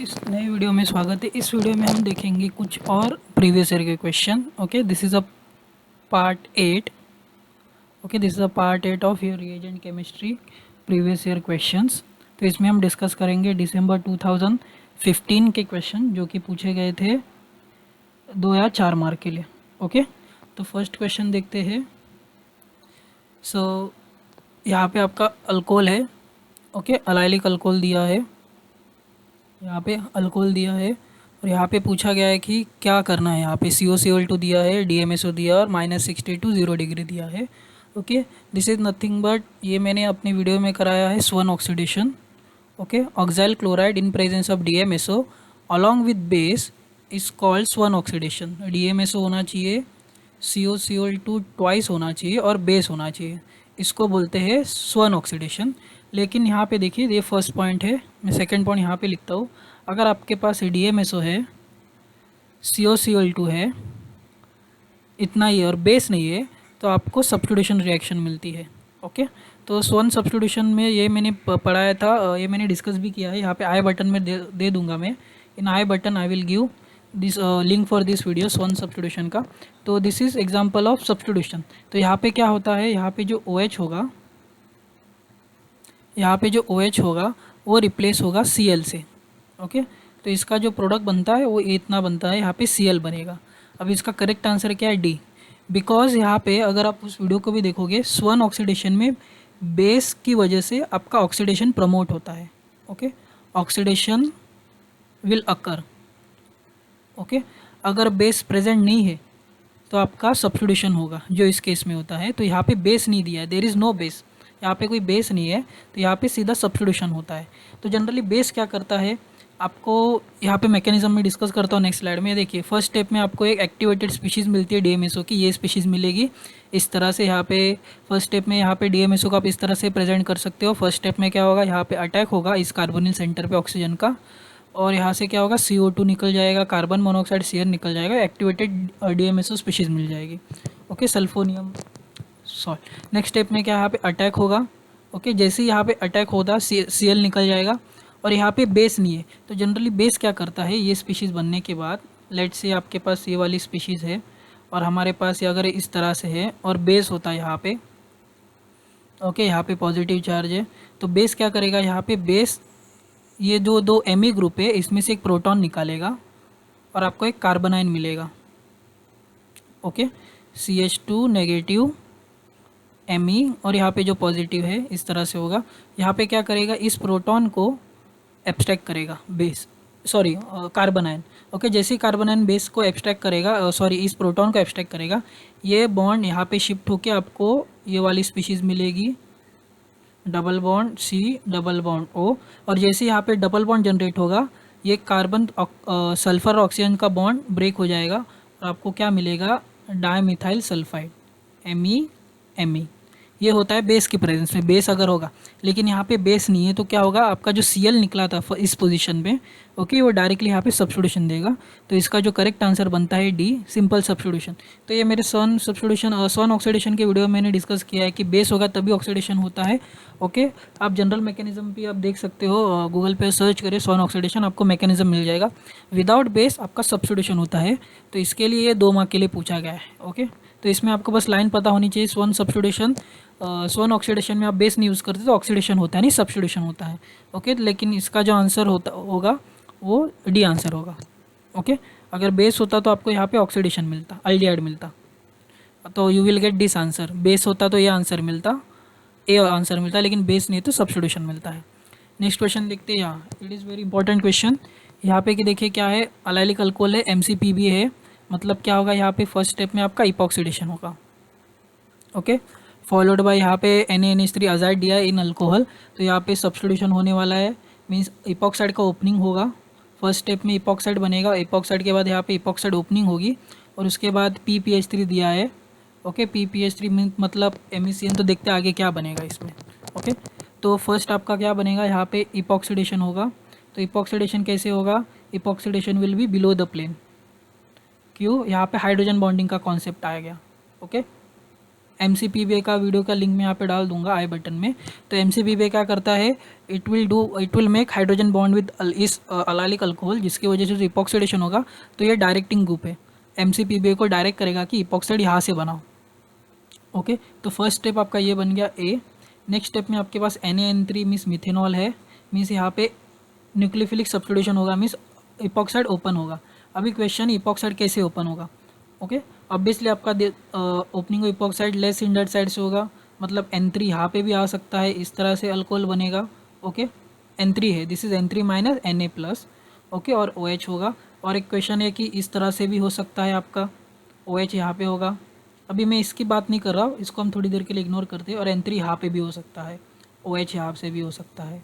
इस नए वीडियो में स्वागत है। इस वीडियो में हम देखेंगे कुछ और प्रीवियस ईयर के question. Okay, this is a part 8। Okay, this is a part 8 of your reagent chemistry previous year questions. तो इसमें हम डिस्कस करेंगे दिसंबर 2015 के क्वेश्चन जो कि पूछे गए थे 2 या 4 मार्क के लिए। ओके, तो फर्स्ट क्वेश्चन देखते हैं। सो यहाँ पे आपका अल्कोहल है। ओके, अलाइलिक अल्कोहल दिया है, यहाँ पे अल्कोहल दिया है और यहाँ पे पूछा गया है कि क्या करना है। यहाँ पे COCl2 दिया है, DMSO दिया और -60 to 0 डिग्री दिया है। Okay, this is nothing but, ये मैंने अपने वीडियो में कराया है, Swern oxidation. Okay, oxalyl chloride in presence of DMSO along with base is called Swern oxidation. DMSO होना चाहिए, COCl2 ट्वाइस होना चाहिए और बेस होना चाहिए, इसको बोलते हैं स्वन ऑक्सीडेशन। लेकिन यहाँ पे देखिए, ये फर्स्ट पॉइंट है, मैं सेकंड पॉइंट यहाँ पे लिखता हूँ। अगर आपके पास DMSO है, COCl2 है, इतना ही और बेस नहीं है, तो आपको सब्स्टिट्यूशन रिएक्शन मिलती है। ओके, तो स्वन सब्स्टिट्यूशन में ये मैंने पढ़ाया था, ये मैंने डिस्कस भी किया है। यहाँ पे आई बटन में दे दूंगा मैं। In I button I will give this link for this video Swern substitution का। तो this is example of substitution. तो यहाँ पे क्या होता है, यहाँ पे जो OH होगा, यहाँ पे जो OH होगा वो रिप्लेस होगा Cl से। ओके, तो इसका जो प्रोडक्ट बनता है वो इतना बनता है, यहाँ पे Cl बनेगा। अब इसका करेक्ट आंसर क्या है, डी। बिकॉज यहाँ पे अगर आप उस वीडियो को भी देखोगे, स्वन ऑक्सीडेशन में बेस की वजह से आपका ऑक्सीडेशन प्रमोट होता है। Okay, oxidation will occur. Okay, अगर बेस प्रेजेंट नहीं है तो आपका सब्स्टिट्यूशन होगा, जो इस केस में होता है। तो यहाँ पे बेस नहीं दिया है, देयर इज़ नो बेस, यहाँ पे कोई बेस नहीं है, तो यहाँ पे सीधा सब्स्टिट्यूशन होता है। तो जनरली बेस क्या करता है, आपको यहाँ पे मैकेनिज्म में डिस्कस करता हूँ नेक्स्ट स्लाइड में। देखिए, फर्स्ट स्टेप में आपको एक एक्टिवेटेड स्पीशीज़ मिलती है DMSO की, ये स्पीशीज़ मिलेगी इस तरह से। यहाँ पे फर्स्ट स्टेप में यहाँ पे DMSO को आप इस तरह से प्रेजेंट कर सकते हो। फर्स्ट स्टेप में क्या होगा, यहाँ पे अटैक होगा इस कार्बोनिल सेंटर पे ऑक्सीजन का, और यहाँ से क्या होगा, CO2 निकल जाएगा, कार्बन मोनोऑक्साइड Cl निकल जाएगा, एक्टिवेटेड DMSO स्पीशीज़ मिल जाएगी। Okay, सल्फोनियम salt. नेक्स्ट स्टेप में क्या, यहाँ पे अटैक होगा। ओके, जैसे ही यहाँ पे अटैक होता Cl निकल जाएगा और यहाँ पे बेस नहीं है। तो जनरली बेस क्या करता है, ये स्पीशीज़ बनने के बाद, लेट से आपके पास ये वाली स्पीशीज़ है और हमारे पास ये अगर इस तरह से है और बेस होता है यहाँ पे। ओके, यहाँ पे पॉजिटिव चार्ज है, तो बेस क्या करेगा, यहाँ पे बेस ये जो दो Me ग्रुप है इसमें से एक प्रोटॉन निकालेगा और आपको एक कार्बन आयन मिलेगा। ओके, CH2 नेगेटिव Me और यहाँ पे जो पॉजिटिव है इस तरह से होगा। यहाँ पे क्या करेगा, इस प्रोटॉन को एब्स्ट्रैक्ट करेगा base, sorry carbon ion. Okay, जैसे ही कार्बन आयन बेस को एब्स्ट्रैक्ट करेगा, सॉरी इस प्रोटॉन को एब्स्ट्रैक्ट करेगा, ये बॉन्ड यहाँ पे शिफ्ट होके आपको ये वाली स्पीशीज़ मिलेगी, double bond C double bond O। और जैसे यहाँ पे डबल बॉन्ड जनरेट होगा, ये कार्बन सल्फर ऑक्सीजन का बॉन्ड ब्रेक हो जाएगा और आपको क्या मिलेगा, डायमिथाइल सल्फाइड, Me। ये होता है बेस की प्रेजेंस में, बेस अगर होगा। लेकिन यहाँ पे बेस नहीं है तो क्या होगा, आपका जो Cl निकला था इस पोजीशन में, ओके, वो डायरेक्टली यहाँ पे सब्स्टिट्यूशन देगा। तो इसका जो करेक्ट आंसर बनता है डी, सिंपल सब्स्टिट्यूशन। तो ये मेरे सन सब्स्टिट्यूशन सन ऑक्सीडेशन के वीडियो में मैंने डिस्कस किया है कि बेस होगा तभी ऑक्सीडेशन होता है। ओके, आप जनरल मैकेनिज्म भी आप देख सकते हो, गूगल पे सर्च करें सन ऑक्सीडेशन, आपको मैकेनिज्म मिल जाएगा। विदाउट बेस आपका सब्स्टिट्यूशन होता है। तो इसके लिए ये 2 मार्क के लिए पूछा गया है। ओके, तो इसमें आपको बस लाइन पता होनी चाहिए, स्वन सब्स्टिट्यूशन, स्वन ऑक्सीडेशन में आप बेस नहीं यूज़ करते तो ऑक्सीडेशन होता है, नहीं सब्स्टिट्यूशन होता है। ओके, लेकिन इसका जो आंसर होगा वो डी आंसर होगा। ओके, अगर बेस होता तो आपको यहाँ पे ऑक्सीडेशन मिलता, अल्डिहाइड मिलता, तो you will get this answer. Base होता तो ये आंसर मिलता, ए आंसर मिलता, लेकिन बेस नहीं तो सब्स्टिट्यूशन मिलता है। नेक्स्ट क्वेश्चन देखते हैं। यहाँ it is very important question. यहाँ पे कि देखिए क्या है, अलाइलिक अल्कोहल है, MCPB है, मतलब क्या होगा, यहाँ पे फर्स्ट स्टेप में आपका इपॉक्सीडेशन होगा। ओके, फॉलोड बाय यहाँ पे NaNH3 अजाइड दिया है इन अल्कोहल, तो यहाँ पे सब्स्टिट्यूशन होने वाला है, मीन्स इपॉक्साइड का ओपनिंग होगा। फर्स्ट स्टेप में इपॉक्साइड बनेगा, इपॉक्साइड के बाद यहाँ पे इपॉक्साइड ओपनिंग होगी और उसके बाद PPH3 दिया है। ओके, PPH3 मतलब MECN। तो देखते हैं आगे क्या बनेगा इसमें। ओके, तो फर्स्ट आपका क्या बनेगा, यहाँ पे इपॉक्सीडेशन होगा। तो इपॉक्सीडेशन कैसे होगा, epoxidation will be below the plane. क्यों, यहाँ पे हाइड्रोजन बॉन्डिंग का कॉन्सेप्ट आ गया। ओके, MCPBA का वीडियो का लिंक मैं यहाँ पे डाल दूंगा आई बटन में। तो MCPBA क्या करता है, it will make hydrogen bond with इस अलाइलिक अल्कोहल, जिसकी वजह से जो इपॉक्सीडेशन होगा तो ये डायरेक्टिंग ग्रुप है, MCPBA को डायरेक्ट करेगा कि इपॉक्साइड यहाँ से बनाओ। ओके, तो फर्स्ट स्टेप आपका ये बन गया ए। नेक्स्ट स्टेप में आपके पास NaN3 मीन्स मिथेनॉल है, मीन्स यहाँ पे न्यूक्लियोफिलिक सब्स्टिट्यूशन होगा, मीन्स इपॉक्साइड ओपन होगा। अभी क्वेश्चन इपॉक्साइड कैसे ओपन होगा। ओके, ऑब्वियसली आपका opening epoxide less hindered side से होगा, मतलब N3 यहाँ पे भी आ सकता है, इस तरह से अल्कोहल बनेगा। ओके, N3 है, this is N3 minus Na plus. Okay, और OH होगा। और एक क्वेश्चन है कि इस तरह से भी हो सकता है, आपका OH यहाँ पे होगा। अभी मैं इसकी बात नहीं कर रहा हूँ, इसको हम थोड़ी देर के लिए इग्नोर करते हैं। और N3 यहाँ पे भी हो सकता है, OH यहाँ से भी हो सकता है।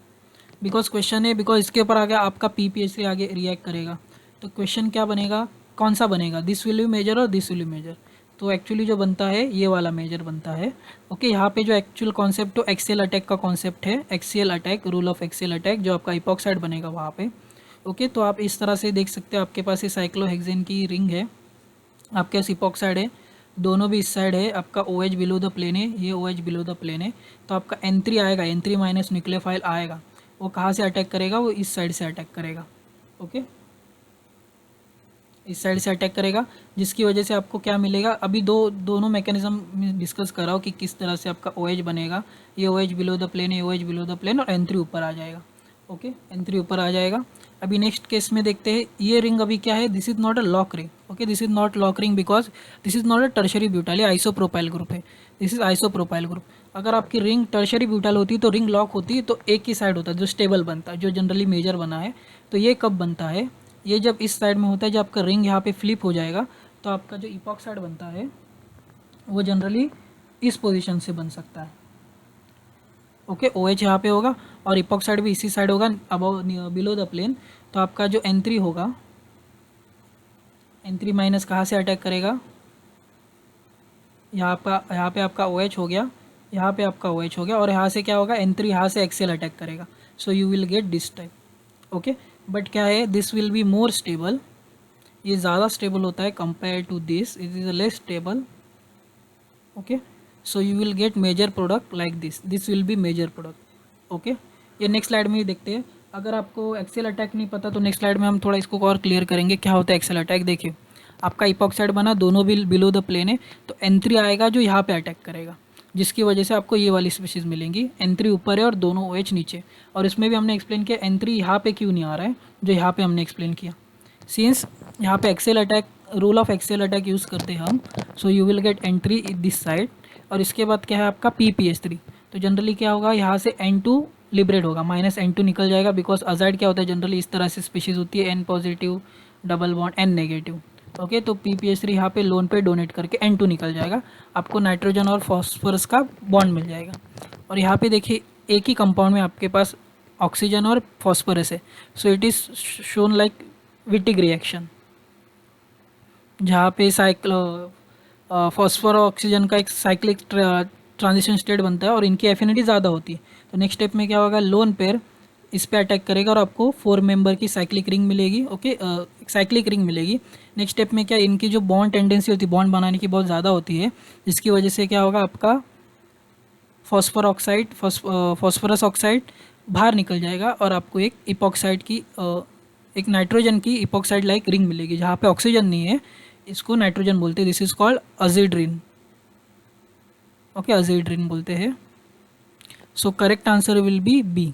बिकॉज क्वेश्चन है, बिकॉज इसके ऊपर आगे आपका PPH3 आगे रिएक्ट करेगा। तो क्वेश्चन क्या बनेगा, कौन सा बनेगा, दिस विल बी मेजर और दिस विल बी मेजर। तो एक्चुअली जो बनता है ये वाला मेजर बनता है। ओके, यहाँ पे जो एक्चुअल कॉन्सेप्ट तो एक्सियल अटैक का कॉन्सेप्ट है, axial attack, rule of axial attack, जो आपका इपॉक्साइड बनेगा वहाँ पे। ओके, तो आप इस तरह से देख सकते हो, आपके पास ये साइक्लोहेक्सेन की रिंग है, आपके पास इपॉक्साइड है, दोनों भी इस साइड है, आपका OH बिलो द प्लेन है, ये OH बिलो द प्लेन है। तो आपका N3 आएगा, N3 माइनस न्यूक्लियोफाइल आएगा, वो कहाँ से अटैक करेगा, वो इस साइड से अटैक करेगा। ओके, इस साइड से अटैक करेगा, जिसकी वजह से आपको क्या मिलेगा। अभी दोनों मैकेनिज्म डिस्कस कर रहा हूँ कि किस तरह से आपका OH बनेगा। ये OH बिलो द प्लेन है, OH बिलो द प्लेन, और N3 ऊपर आ जाएगा। ओके, N3 ऊपर आ जाएगा। अभी नेक्स्ट केस में देखते हैं, ये रिंग अभी क्या है, this is not a lock ring. Okay, this is not lock ring because this is not a tertiary butyl, ये आइसोप्रोपाइल ग्रुप है, दिस इज आइसोप्रोपाइल ग्रुप। अगर आपकी रिंग टर्शरी ब्यूटाइल होती तो रिंग लॉक होती, तो एक ही साइड होता है जो स्टेबल बनता है, जो जनरली मेजर बना है। तो ये कब बनता है, ये जब इस साइड में होता है, जब आपका रिंग यहाँ पे फ्लिप हो जाएगा, तो आपका जो इपॉक्साइड बनता है वो जनरली इस पोजीशन से बन सकता है। ओके, OH यहाँ पे होगा और इपॉक्साइड भी इसी साइड होगा, अबव बिलो द प्लेन। तो आपका जो N3 होगा, N3 माइनस कहाँ से अटैक करेगा, यहाँ पे आपका OH हो गया, यहाँ पे आपका OH हो गया, और यहाँ से क्या होगा, N3 यहाँ से एक्सेल अटैक करेगा। So you will get this type. Okay, but क्या है, this will be more stable, ये ज़्यादा स्टेबल होता है compare to this, it is less stable. Okay, so you will get major product like this will be major product. Okay, ये next slide में ही देखते हैं। अगर आपको एक्सेल अटैक नहीं पता तो नेक्स्ट स्लाइड में हम थोड़ा इसको और क्लियर करेंगे क्या होता है एक्सेल अटैक। देखिए, आपका इपॉक्साइड बना, दोनों भी बिलो द प्लेन है, तो N3 आएगा जो यहाँ पे अटैक करेगा, जिसकी वजह से आपको ये वाली स्पीशीज़ मिलेंगी। N3 ऊपर है और दोनों OH नीचे। और इसमें भी हमने एक्सप्लेन किया N3 यहाँ पे क्यों नहीं आ रहा है, जो यहाँ पे हमने एक्सप्लेन किया, सिंस यहाँ पे axial attack, rule of axial attack use करते हैं हम। So you will get N3 this side. और इसके बाद क्या है आपका PPH3। तो जनरली क्या होगा, यहाँ से N2 लिबरेट होगा, माइनस N2 निकल जाएगा, बिकॉज अजाइड क्या होता है, जनरली इस तरह से स्पीशीज़ होती है, N positive double bond N negative. Okay, तो PPH3 यहाँ पे लोन पे डोनेट करके N2 निकल जाएगा, आपको नाइट्रोजन और फॉस्फोरस का बॉन्ड मिल जाएगा। और यहाँ पे देखिए, एक ही कंपाउंड में आपके पास ऑक्सीजन और फॉस्फोरस है, so it is shown like Wittig reaction, जहाँ पे फॉस्फोर और ऑक्सीजन का एक साइक्लिक ट्रांजिशन स्टेट बनता है और इनकी एफिनिटी ज़्यादा होती है। तो नेक्स्ट स्टेप में क्या होगा, लोन पेयर इस पे अटैक करेगा और आपको 4 मेंबर की साइक्लिक रिंग मिलेगी। ओके, साइक्लिक रिंग मिलेगी। नेक्स्ट स्टेप में क्या, इनकी जो बॉन्ड टेंडेंसी होती है, बॉन्ड बनाने की बहुत ज़्यादा होती है, जिसकी वजह से क्या होगा, आपका फॉस्फोरस ऑक्साइड बाहर निकल जाएगा और आपको एक इपॉक्साइड की एक नाइट्रोजन की इपॉक्साइड लाइक रिंग मिलेगी, जहाँ पे ऑक्सीजन नहीं है, इसको नाइट्रोजन बोलते हैं, this is called azide ring. Okay, azide ring बोलते हैं। So correct answer will be B.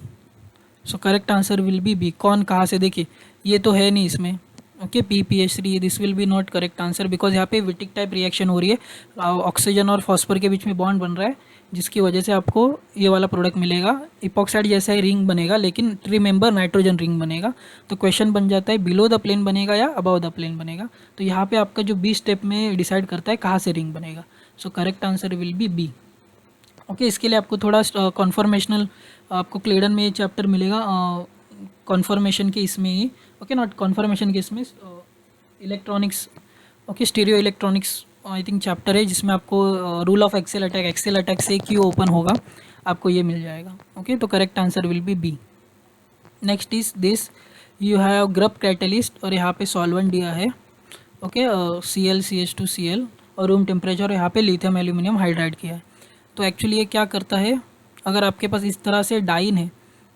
So correct answer will be B. कौन कहाँ से, देखिए ये तो है नहीं इसमें। Okay, PPH3, this will be not correct answer, because यहाँ पे विटिक टाइप रिएक्शन हो रही है, ऑक्सीजन और फॉस्फर के बीच में बॉन्ड बन रहा है, जिसकी वजह से आपको ये वाला प्रोडक्ट मिलेगा। इपॉक्साइड जैसा ही रिंग बनेगा, लेकिन रिमेंबर नाइट्रोजन रिंग बनेगा। तो क्वेश्चन बन जाता है बिलो द प्लेन बनेगा या अबव द प्लेन बनेगा। तो यहाँ पे आपका जो बी स्टेप में डिसाइड करता है कहाँ से रिंग बनेगा। So correct answer will be B. Okay, इसके लिए आपको थोड़ा कॉन्फर्मेशनल, आपको क्लेडन में ये चैप्टर मिलेगा कॉन्फर्मेशन के इसमें ही। ओके, नॉट कॉन्फर्मेशन के इसमें, electronics. Okay, stereo electronics I think chapter है, जिसमें आपको रूल ऑफ एक्सेल अटैक से क्यों ओपन होगा आपको ये मिल जाएगा। ओके, तो correct answer will be B. Next is this, you have group catalyst और यहाँ पे सॉल्वेंट दिया है। ओके, ClCH2Cl और रूम टेम्परेचर यहाँ पे लिथियम एल्यूमिनियम हाइड्राइड किया है। तो एक्चुअली ये क्या करता है, अगर आपके पास इस तरह से डाइन है,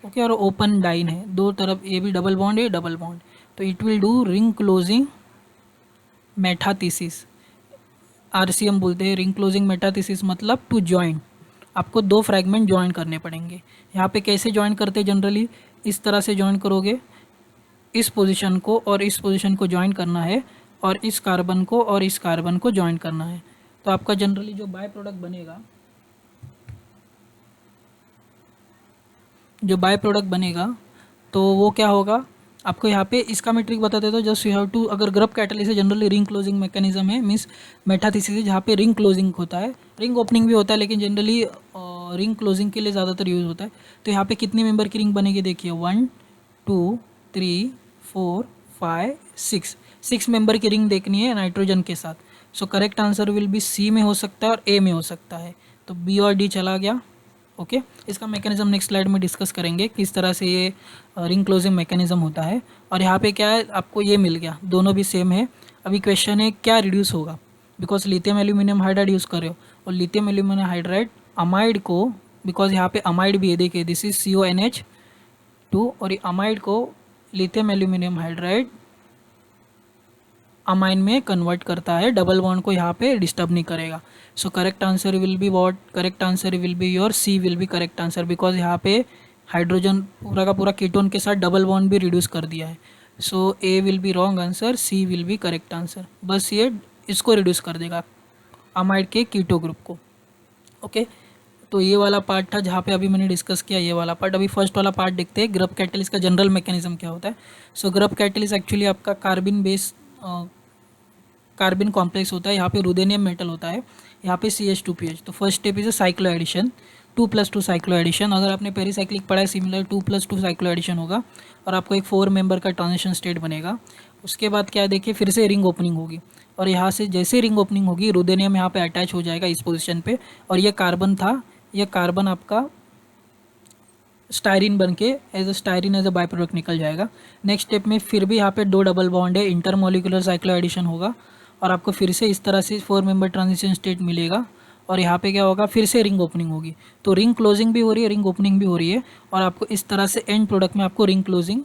ओके, और ओपन डाइन है, दो तरफ ये भी डबल बॉन्ड है, डबल बॉन्ड, तो it will do ring closing metathesis, RCM बोलते हैं। रिंग क्लोजिंग मेटाथीसिस मतलब टू जॉइन, आपको दो फ्रैगमेंट ज्वाइन करने पड़ेंगे। यहाँ पे कैसे ज्वाइन करते हैं, जनरली इस तरह से ज्वाइन करोगे, इस पोजीशन को और इस पोजीशन को ज्वाइन करना है, और इस कार्बन को और इस कार्बन को ज्वाइन करना है। तो आपका जनरली जो बाय प्रोडक्ट बनेगा, तो वो क्या होगा, आपको यहाँ पे इसका मैं ट्रिक बता देता हूँ। जस्ट यू हैव टू, अगर ग्रुप कैटलिस्ट है जनरली रिंग क्लोजिंग मैकेनिज्म है, मीन्स मेटाथीसिस है जहाँ पे रिंग क्लोजिंग होता है, रिंग ओपनिंग भी होता है, लेकिन जनरली रिंग क्लोजिंग के लिए ज़्यादातर यूज़ होता है। तो यहाँ पे कितने मेंबर की रिंग बनेगी, देखिए 1 2 3 4 5 6, 6 मेंबर की रिंग देखनी है नाइट्रोजन के साथ। So correct answer will be C में हो सकता है और ए में हो सकता है, तो बी और डी चला गया। ओके, इसका मैकेनिज्म नेक्स्ट स्लाइड में डिस्कस करेंगे किस तरह से ये रिंग क्लोजिंग मैकेनिज्म होता है। और यहाँ पे क्या है, आपको ये मिल गया, दोनों भी सेम है। अभी क्वेश्चन है क्या रिड्यूस होगा, because lithium aluminium hydride use कर रहे हो, और लिथियम एल्यूमिनियम हाइड्राइड अमाइड को, बिकॉज यहाँ पे अमाइड भी है, देखिए दिस इज CONH2, और ये अमाइड को लिथियम एल्यूमिनियम हाइड्राइड अमाइन में कन्वर्ट करता है, डबल बॉन्ड को यहाँ पे डिस्टर्ब नहीं करेगा। So correct answer will be what, correct answer will be your C will be correct answer, because यहाँ पे हाइड्रोजन पूरा का पूरा कीटोन के साथ डबल बॉन्ड भी रिड्यूस कर दिया है। So A will be wrong answer, C will be correct answer. बस ये इसको रिड्यूस कर देगा, अमाइड के कीटो ग्रुप को। ओके, तो ये वाला पार्ट था जहाँ पे अभी मैंने डिस्कस किया ये वाला पार्ट। अभी फर्स्ट वाला पार्ट देखते हैं, ग्रुप कैटलिस्ट का जनरल मैकेनिज्म क्या होता है। सो ग्रुप कैटलिस्ट एक्चुअली आपका कार्बिन बेस कार्बन कॉम्प्लेक्स होता है, यहाँ पे रुदेनियम मेटल होता है, यहाँ पे CH2PH। तो first step is a cycloaddition, 2+2 cycloaddition. अगर आपने पेरीसाइक्लिक पढ़ा है सिमिलर 2+2 साइक्लो एडिशन होगा, और आपको एक 4 मेंबर का ट्रांजिशन स्टेट बनेगा। उसके बाद क्या है, देखिए फिर से रिंग ओपनिंग होगी, और यहाँ से जैसे रिंग ओपनिंग होगी रुदेनियम यहाँ पे अटैच हो जाएगा इस पोजिशन पे, और ये कार्बन था, ये कार्बन आपका स्टायरिन बन के एज अ बाय प्रोडक्ट निकल जाएगा। नेक्स्ट स्टेप में फिर भी यहाँ पे दो डबल बॉन्ड है, इंटरमोलिकुलर साइक्लो एडिशन होगा, और आपको फिर से इस तरह से 4 मेंबर ट्रांजिशन स्टेट मिलेगा, और यहाँ पे क्या होगा, फिर से रिंग ओपनिंग होगी। तो रिंग क्लोजिंग भी हो रही है, रिंग ओपनिंग भी हो रही है, और आपको इस तरह से एंड प्रोडक्ट में आपको रिंग क्लोजिंग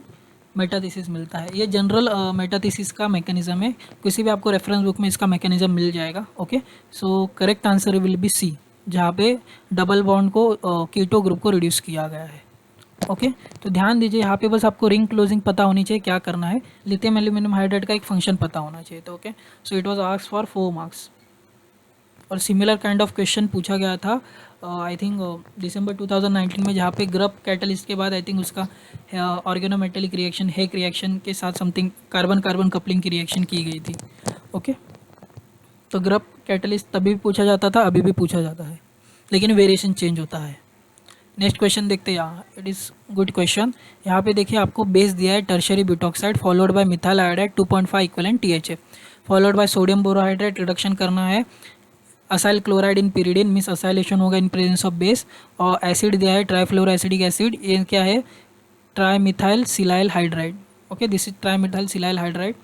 मेटाथीसिस मिलता है। ये जनरल मेटाथीसिस का मैकेनिज्म है, किसी भी आपको रेफरेंस बुक में इसका मैकेनिज्म मिल जाएगा। Okay, so correct answer will be C, जहाँ पे डबल बॉन्ड को कीटो ग्रुप को रिड्यूस किया गया है। ओके, तो ध्यान दीजिए यहाँ पे बस आपको रिंग क्लोजिंग पता होनी चाहिए, क्या करना है, लिथियम एल्यूमिनियम हाइड्राइड का एक फंक्शन पता होना चाहिए। तो okay, so it was asked for 4 marks, और सिमिलर काइंड ऑफ क्वेश्चन पूछा गया था आई थिंक दिसंबर 2019 में, जहाँ पे ग्रुप कैटलिस्ट के बाद आई थिंक उसका ऑर्गेनोमेटेलिक रिएक्शन हेक रिएक्शन के साथ समथिंग कार्बन कार्बन कपलिंग की रिएक्शन की गई थी। ओके, तो ग्रुप कैटलिस्ट तभी भी पूछा जाता था, अभी भी पूछा जाता है, लेकिन वेरिएशन चेंज होता है। नेक्स्ट क्वेश्चन देखते हैं, यहाँ इट इज़ गुड क्वेश्चन। यहाँ पे देखिए आपको बेस दिया है tertiary butoxide followed by methyl iodide 2.5 equivalent THA followed by sodium borohydride, reduction करना है acyl chloride in pyridine, means acylation होगा इन प्रेजेंस ऑफ बेस, और एसिड दिया है ट्राइफ्लोरो एसिडिक एसिड, ये क्या है, trimethyl silyl hydride. Okay, this is trimethyl silyl hydride.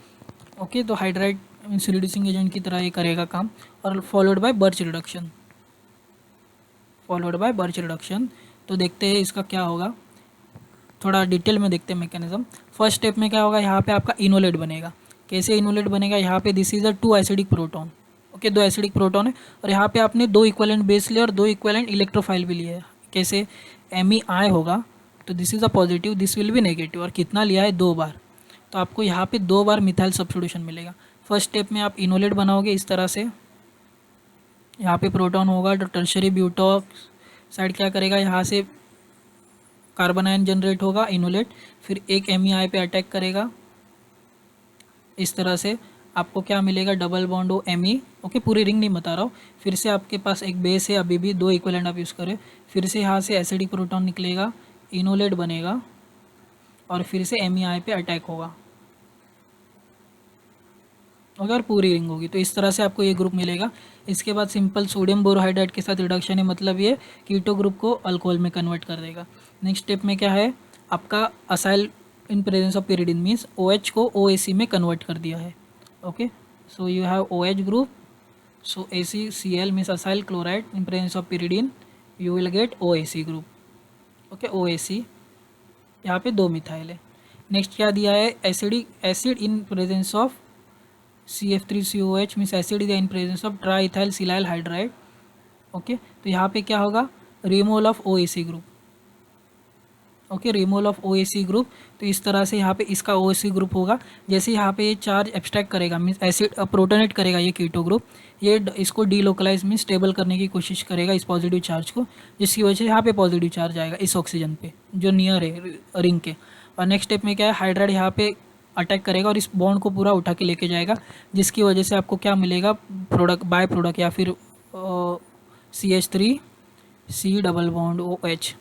Okay, तो हाइड्राइड मीन्स रिड्यूसिंग एजेंट की तरह ये करेगा काम, और फॉलोड बाय बर्च रिडक्शन, तो देखते हैं इसका क्या होगा, थोड़ा डिटेल में देखते हैं मैकेनिज्म। फर्स्ट स्टेप में क्या होगा, यहाँ पे आपका इनोलेट बनेगा। कैसे इनोलेट बनेगा, यहाँ पे this is a 2 acidic proton. Okay, 2 acidic proton है, और यहाँ पे आपने 2 इक्वलेंट बेस लिए और 2 इक्वलेंट इलेक्ट्रोफाइल भी लिए है। कैसे, MEI होगा, तो this is a positive, this will B negative, और कितना लिया है, 2 बार, तो आपको यहाँ पे 2 बार मिथाइल सब्स्टिट्यूशन मिलेगा। फर्स्ट स्टेप में आप इनोलेट बनाओगे इस तरह से, यहाँ पे प्रोटॉन होगा, तो टर्शरी ब्यूटॉक्साइड क्या करेगा, यहाँ से कार्बन आयन जनरेट होगा, इनोलेट, फिर एक MEI पे अटैक करेगा इस तरह से, आपको क्या मिलेगा, डबल बॉन्ड हो Me। ओके, पूरी रिंग नहीं बता रहा हूँ। फिर से आपके पास एक बेस है, अभी भी 2 इक्विवेलेंट आप यूज़ करें, फिर से यहाँ से एसिडिक प्रोटॉन निकलेगा, इनोलेट बनेगा, और फिर से MEI पे अटैक होगा, अगर पूरी रिंग होगी। तो इस तरह से आपको ये ग्रुप मिलेगा। इसके बाद सिंपल सोडियम बोरोहाइड्राइड के साथ रिडक्शन है, मतलब ये कीटो ग्रुप को अल्कोहल में कन्वर्ट कर देगा। नेक्स्ट स्टेप में क्या है, आपका acyl in presence of pyridine means OH को OAC में कन्वर्ट कर दिया है। Okay, so you have OH group So ACCl means acyl chloride in presence of pyridine, you will get OAC group. Okay OAC, यहाँ पे 2 methyl है. Next क्या दिया है, acid in presence of CF3COH means acid दिया in presence of triethylsilyl hydride. Okay, तो यहाँ पे क्या होगा, removal of OAC group. Okay, removal of OAC group. तो इस तरह से यहाँ पे इसका OAC ग्रुप होगा. जैसे यहाँ पे ये चार्ज एब्स्ट्रैक्ट करेगा मीन्स एसिड प्रोटोनेट करेगा ये कीटो ग्रुप, ये इसको डीलोकलाइज मीन्स स्टेबल करने की कोशिश करेगा इस पॉजिटिव चार्ज को, जिसकी वजह से यहाँ पे पॉजिटिव चार्ज आएगा इस ऑक्सीजन पे जो नियर है रिंग के. और नेक्स्ट स्टेप में क्या है, हाइड्राइड यहाँ पे अटैक करेगा और इस बॉन्ड को पूरा उठा के लेके जाएगा, जिसकी वजह से आपको क्या मिलेगा, प्रोडक्ट बाय प्रोडक्ट या फिर CH3C double bond OH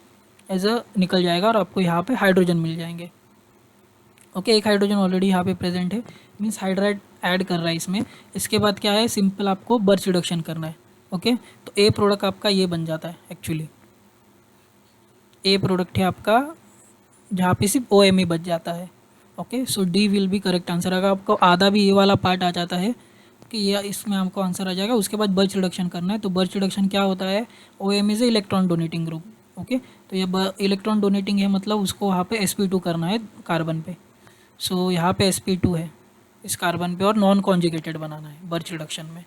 as a निकल जाएगा और आपको यहाँ पे हाइड्रोजन मिल जाएंगे. ओके, एक हाइड्रोजन ऑलरेडी यहाँ पे प्रेजेंट है मीन्स हाइड्राइड ऐड कर रहा है इसमें. इसके बाद क्या है, सिंपल आपको बर्च रिडक्शन करना है. ओके, तो ए प्रोडक्ट आपका ये बन जाता है. एक्चुअली ए प्रोडक्ट है आपका जहाँ पे सिर्फ OMe बच जाता है. Okay, so D will be correct answer. अगर आपको आधा भी ये वाला पार्ट आ जाता है कि ये इसमें आपको आंसर आ जाएगा. उसके बाद बर्च रिडक्शन करना है. तो बर्च रिडक्शन क्या होता है, OMe is electron donating group. Okay, तो ये इलेक्ट्रॉन डोनेटिंग है मतलब उसको वहाँ पे sp2 करना है कार्बन पे. सो यहाँ पे sp2 है इस कार्बन पे और नॉन कॉन्जुगेटेड बनाना है बर्च रिडक्शन में.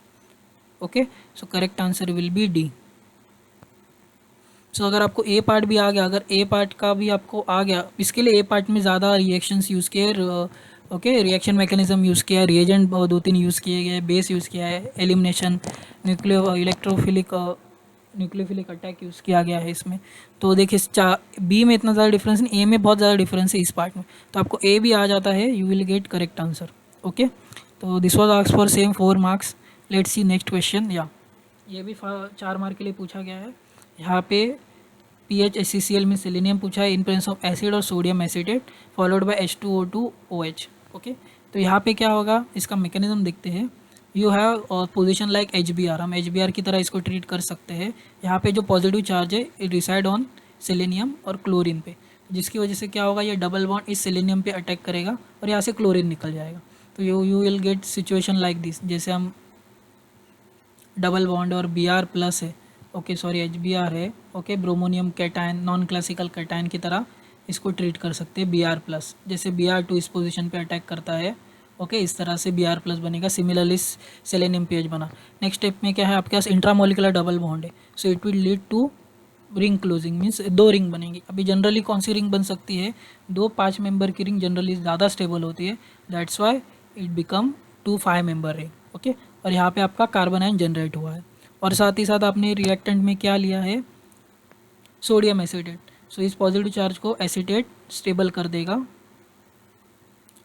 Okay, so correct answer will be D. सो अगर आपको ए पार्ट भी आ गया, अगर ए पार्ट का भी आपको आ गया, इसके लिए ए पार्ट में ज़्यादा रिएक्शंस यूज़ किए. ओके, रिएक्शन मैकेनिज्म यूज़ किया है, रिएजेंट 2-3 यूज़ किए गए, बेस यूज़ किया है, एलिमिनेशन, न्यूक्लियोफिलिक अटैक यूज़ किया गया है इसमें. तो देखिए बी में इतना ज़्यादा डिफरेंस नहीं, ए में बहुत ज़्यादा डिफरेंस है इस पार्ट में. तो आपको ए भी आ जाता है, you will get correct answer. Okay, तो this was asked for same 4 marks. Let's see next question. या ये भी 4 मार्क के लिए पूछा गया है. यहाँ पे PHCCl में सेलेनियम पूछा है इन प्रेजेंस ऑफ एसिड और sodium acetate followed by H2O2OH. Okay, तो यहाँ पे क्या होगा, इसका मैकेनिज्म देखते हैं. You have position like HBr, हम HBr की तरह इसको ट्रीट कर सकते हैं. यहाँ पे जो पॉजिटिव चार्ज है इट रिसाइड ऑन सेलेनियम और क्लोरीन पे, जिसकी वजह से क्या होगा, ये डबल बॉन्ड इस सेलेनियम पे अटैक करेगा और यहाँ से क्लोरीन निकल जाएगा. तो you will gate situation like this. जैसे हम डबल बॉन्ड और Br प्लस है, ओके सॉरी HBr है, okay bromonium cation non classical cation की तरह इसको ट्रीट कर सकते हैं Br प्लस. जैसे Br2 इस पोजीशन पे अटैक करता है, ओके इस तरह से Br प्लस बनेगा. सिमिलरली सेलेनियम PH बना. नेक्स्ट स्टेप में क्या है, आपके पास इंट्रामोलिकुलर डबल बॉन्ड है, so it will lead to ring closing means 2 ring बनेंगी. अभी जनरली कौन सी रिंग बन सकती है, 2-5 मेंबर की रिंग जनरली ज़्यादा स्टेबल होती है, that's why it become 2-5 member ring. Okay, और यहाँ पे आपका कार्बन आयन जनरेट हुआ है और साथ ही साथ आपने रिएक्टेंट में क्या लिया है, सोडियम एसिटेट. सो इस पॉजिटिव चार्ज को एसिटेट स्टेबल कर देगा.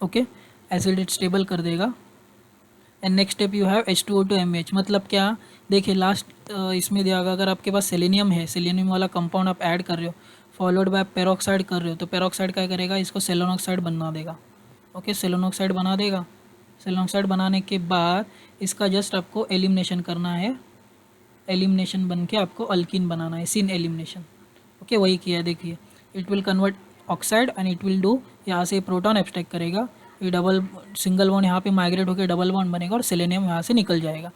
ओके, एसिडेट स्टेबल कर देगा. And next step you have H2O2MH. मतलब क्या, देखिए लास्ट इसमें दिया होगा, अगर आपके पास सेलेनियम है, सेलेनियम वाला कंपाउंड आप ऐड कर रहे हो फॉलोड बाय पेरोक्साइड कर रहे हो, तो पेरोक्साइड क्या करेगा, इसको सेलेन ऑक्साइड बना देगा. ओके, सेलेन ऑक्साइड बना देगा. सेलेन ऑक्साइड बनाने के बाद इसका जस्ट आपको एलिमिनेशन करना है. एलिमिनेशन बन के आपको अल्कीन बनाना है, सिन एलिमिनेशन. ओके, वही किया है. देखिए it will convert oxide and it will do, यहाँ से प्रोटॉन एब्स्ट्रैक्ट करेगा, ये डबल सिंगल बॉन्ड यहाँ पे माइग्रेट होकर डबल बॉन्ड बनेगा और सेलेनियम यहाँ से निकल जाएगा.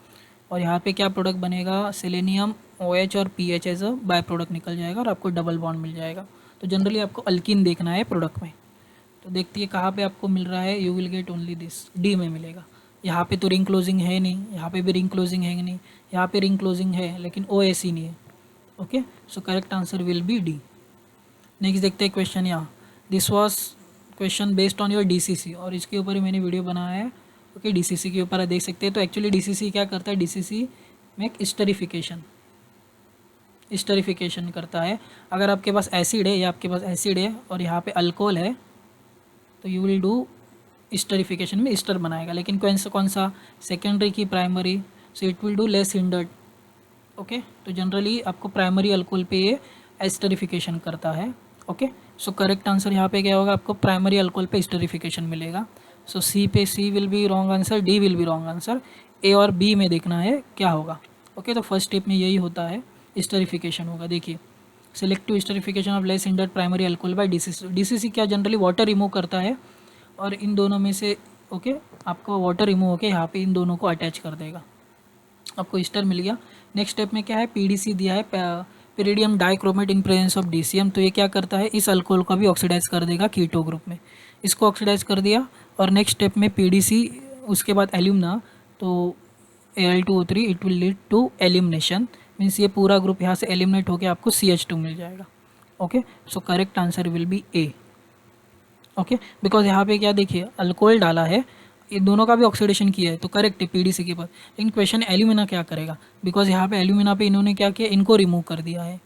और यहाँ पे क्या प्रोडक्ट बनेगा, सेलेनियम OH और PH as a by product निकल जाएगा और आपको डबल बॉन्ड मिल जाएगा. तो जनरली आपको अल्कीन देखना है प्रोडक्ट में. तो देखती है कहाँ पे आपको मिल रहा है, you will get only this, D में मिलेगा. यहाँ पे तो रिंग क्लोजिंग है नहीं, यहाँ पे भी रिंग क्लोजिंग है नहीं, यहाँ पे रिंग क्लोजिंग है लेकिन OAC नहीं है. Okay, so correct answer will be D. Next देखते हैं क्वेश्चन. यहाँ this was question based on your DCC और इसके ऊपर ही मैंने वीडियो बनाया है. ओके, DCC के ऊपर देख सकते हैं. तो एक्चुअली DCC क्या करता है, DCC में एक स्टरिफिकेशन करता है. अगर आपके पास एसिड है या आपके पास एसिड है और यहाँ पे अल्कोहल है तो यू विल डू स्टरिफिकेशन में स्टर बनाएगा. लेकिन कौन सा सेकेंडरी की primary, so it will do less hindered. Okay, तो जनरली आपको प्राइमरी अल्कोहल पे ये एस्टरिफिकेशन करता है. ओके, सो करेक्ट आंसर यहाँ पे क्या होगा, आपको प्राइमरी अल्कोहल पे स्टरिफिकेशन मिलेगा. So C will be wrong answer, D will be wrong answer. A और बी में देखना है क्या होगा. ओके, तो फर्स्ट स्टेप में यही होता है, स्टरिफिकेशन होगा. देखिए selective esterification of less hindered primary alcohol by DCC क्या जनरली वाटर रिमूव करता है और इन दोनों में से ओके आपको वाटर रिमूव होकर यहाँ पे इन दोनों को अटैच कर देगा. आपको ईस्टर मिल गया। नेक्स्ट स्टेप में क्या है, पीडीसी दिया है, पिरिडियम dichromate in presence of DCM. तो ये क्या करता है, इस अल्कोहल का भी ऑक्सीडाइज कर देगा कीटो ग्रुप में, इसको ऑक्सीडाइज कर दिया। और नेक्स्ट स्टेप में पीडीसी, उसके बाद एल्यूमिना, तो Al2O3 it will lead to elimination, means ये पूरा ग्रुप यहाँ से एलिमिनेट होकर आपको CH2 मिल जाएगा। Okay, so correct answer will be A. Okay, because यहाँ पे क्या देखिए, अल्कोहल डाला है, ये दोनों का भी ऑक्सीडेशन किया है, तो करेक्ट है पीडीसी के पास। लेकिन क्वेश्चन एल्यूमिना क्या करेगा, बिकॉज यहाँ पे एल्यूमिना पे इन्होंने क्या किया, इनको रिमूव कर दिया है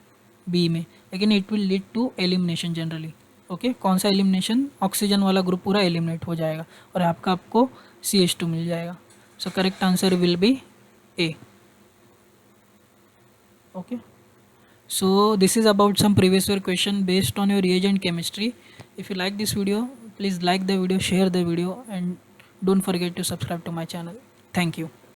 बी में, लेकिन it will lead to elimination generally. Okay, कौन सा एलिमिनेशन, ऑक्सीजन वाला ग्रुप पूरा एलिमिनेट हो जाएगा और आपको CH2 मिल जाएगा। So correct answer will be A. Okay, so this is about some previous year question based on your reagent chemistry. If you like this video, please like the video, share the video, and don't forget to subscribe to my channel. Thank you.